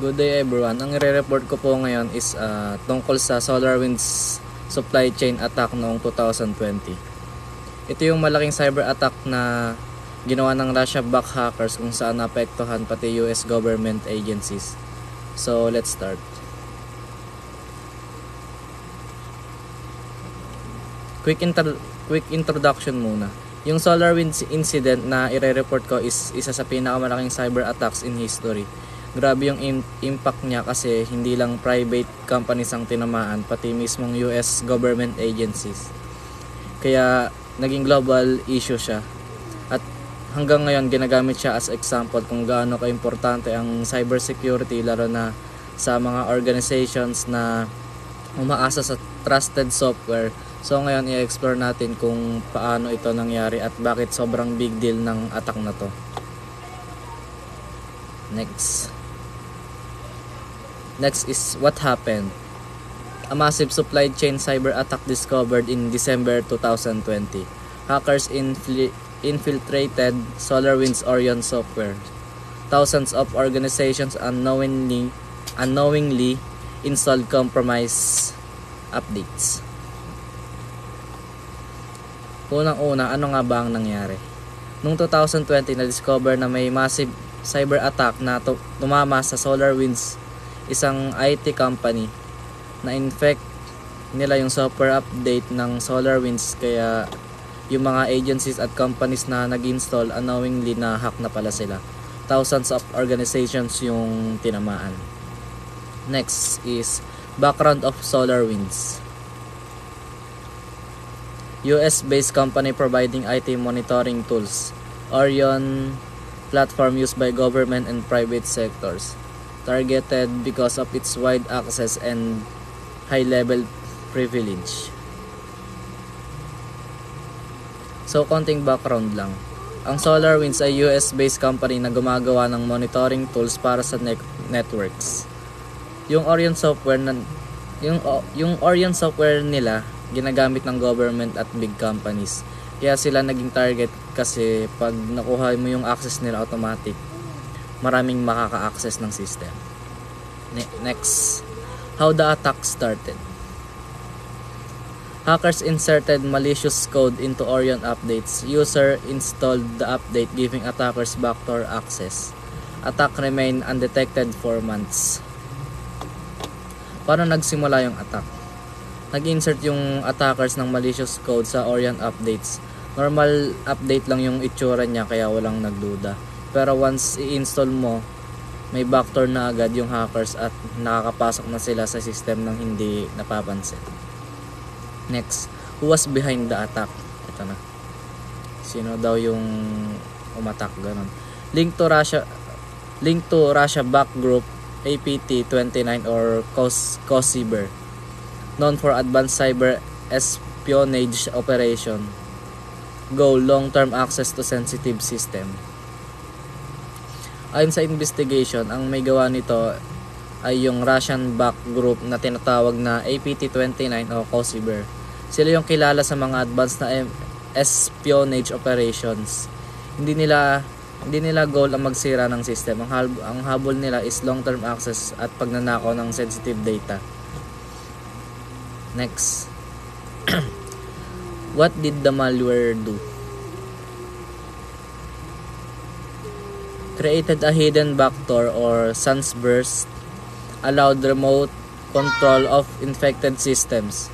Good day everyone. Ang i-report ko po ngayon is tungkol sa SolarWinds supply chain attack noong 2020. Ito yung malaking cyber attack na ginawa ng Russia-backed hackers kung saan naapektuhan pati US government agencies. So let's start. Quick introduction muna. Yung SolarWinds incident na i-report ko is isa sa pinakamalaking cyber attacks in history. Grabe yung impact niya kasi hindi lang private companies ang tinamaan, pati mismong US government agencies. Kaya naging global issue siya. At hanggang ngayon ginagamit siya as example kung gaano kaimportante ang cybersecurity, lalo na sa mga organizations na umaasa sa trusted software. So ngayon i-explore natin kung paano ito nangyari at bakit sobrang big deal ng attack na to. Next is what happened. A massive supply chain cyber attack discovered in December 2020. Hackers infiltrated SolarWinds Orion software. Thousands of organizations unknowingly installed compromised updates. Unang-una, ano nga ba ang nangyari? Noong 2020, na-discover na may massive cyber attack na tumama sa SolarWinds, isang IT company. Na-infect nila yung software update ng SolarWinds, kaya yung mga agencies at companies na nag-install unknowingly na hack na pala sila. Thousands of organizations yung tinamaan. Next is background of SolarWinds. US-based company providing IT monitoring tools. Orion platform used by government and private sectors. Targeted because of its wide access and high-level privilege. So, konting background lang. Ang SolarWinds ay US-based company na gumagawa ng monitoring tools para sa networks. Yung Orion software nila ginagamit ng government at big companies. Kaya sila naging target kasi pag nakuha mo yung access nila automatic, maraming makaka-access ng system. Next, how the attack started. Hackers inserted malicious code into Orion updates. User installed the update, giving attackers backdoor access. Attack remained undetected for months. Paano nagsimula yung attack? Nag-insert yung attackers ng malicious code sa Orion updates. Normal update lang yung itsura niya kaya walang nagduda. Pero once i-install mo, may backdoor na agad yung hackers at nakakapasok na sila sa system nang hindi napapansin. Next, who was behind the attack? Ito na. Sino daw yung umatak, ganun. Link to Russia back group APT29 or COSIBER, known for advanced cyber espionage operation. Goal, long-term access to sensitive system. Ayon sa investigation, ang may gawa nito ay yung Russian-backed group na tinatawag na APT29 o COSIBER. Sila yung kilala sa mga advanced na espionage operations. Hindi nila goal ang magsira ng system. Ang habol nila is long-term access at pagnanakaw ng sensitive data. Next. What did the malware do? Created a hidden backdoor or sunburst, allowed remote control of infected systems,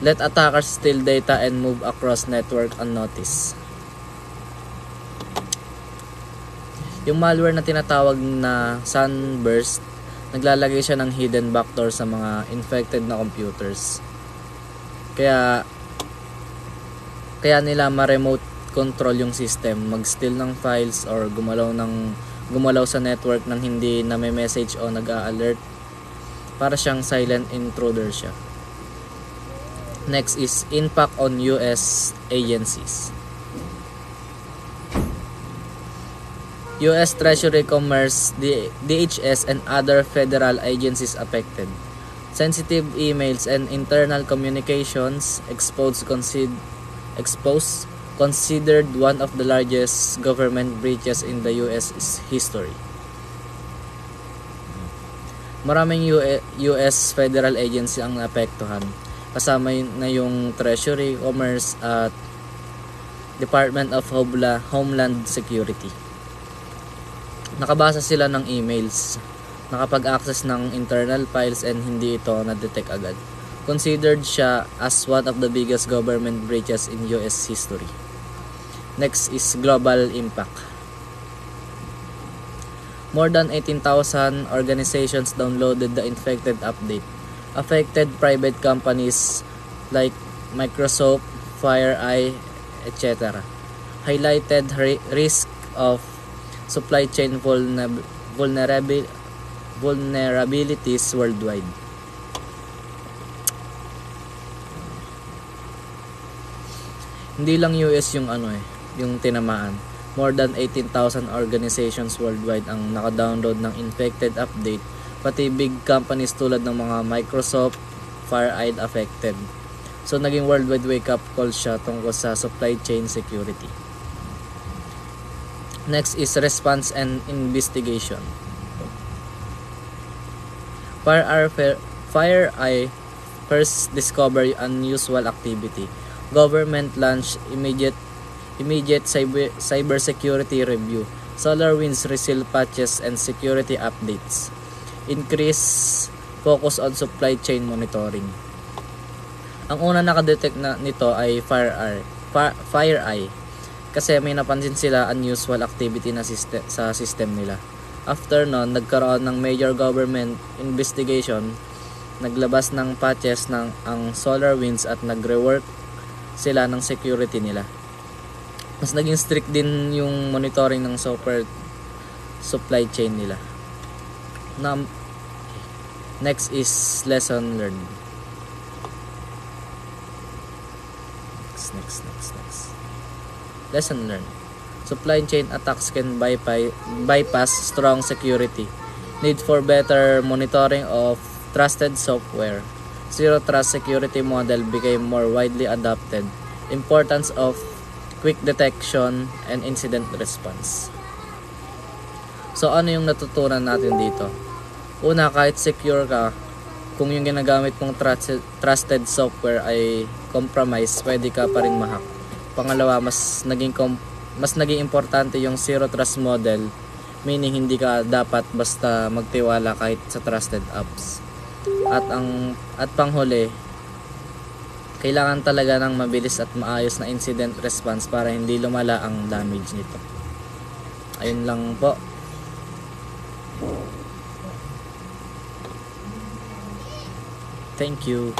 let attackers steal data and move across network unnoticed. Yung malware na tinatawag na sunburst, naglalagay siya ng hidden backdoor sa mga infected na computers. Kaya nila ma-remote control yung system, mag-steal ng files or gumalaw sa network nang hindi na may message o nag-a-alert. Para siyang silent intruder siya. Next is impact on US agencies. US Treasury, Commerce, DHS and other federal agencies affected. Sensitive emails and internal communications considered one of the largest government breaches in the US history. Maraming US federal agency ang naapektuhan. Kasama na yung Treasury, Commerce at Department of Homeland Security. Nakabasa sila ng emails, nakapag-access ng internal files and hindi ito na-detect agad. Considered siya as one of the biggest government breaches in US history. Next is global impact. More than 18,000 organizations downloaded the infected update. Affected private companies like Microsoft, FireEye, etc. highlighted risk of supply chain vulnerabilities worldwide. Hindi lang US yung tinamaan. More than 18,000 organizations worldwide ang naka-download ng infected update, pati big companies tulad ng mga Microsoft, FireEye affected. So naging worldwide wake-up call siya tungkol sa supply chain security. Next is response and investigation. FireEye first discovered unusual activity. Government launched immediate cybersecurity review. SolarWinds reseal patches and security updates. Increase focus on supply chain monitoring. Ang una nakadetect na nito ay FireEye kasi may napansin sila unusual activity na sa system nila. After nun, nagkaroon ng major government investigation, naglabas ng patches ng ang SolarWinds at nagrework sila ng security nila. Mas naging strict din yung monitoring ng software supply chain nila. Next is lesson learned. Next. Lesson learned. Supply chain attacks can bypass strong security. Need for better monitoring of trusted software. Zero trust security model became more widely adopted. Importance of quick detection and incident response. So ano yung natutunan natin dito? Una, kahit secure ka, kung yung ginagamit mong trusted software ay compromise, pwede ka pa rin ma-hack. Pangalawa, mas naging importante yung zero trust model, meaning hindi ka dapat basta magtiwala kahit sa trusted apps. At panghuli, kailangan talaga ng mabilis at maayos na incident response para hindi lumala ang damage nito. Ayun lang po. Thank you.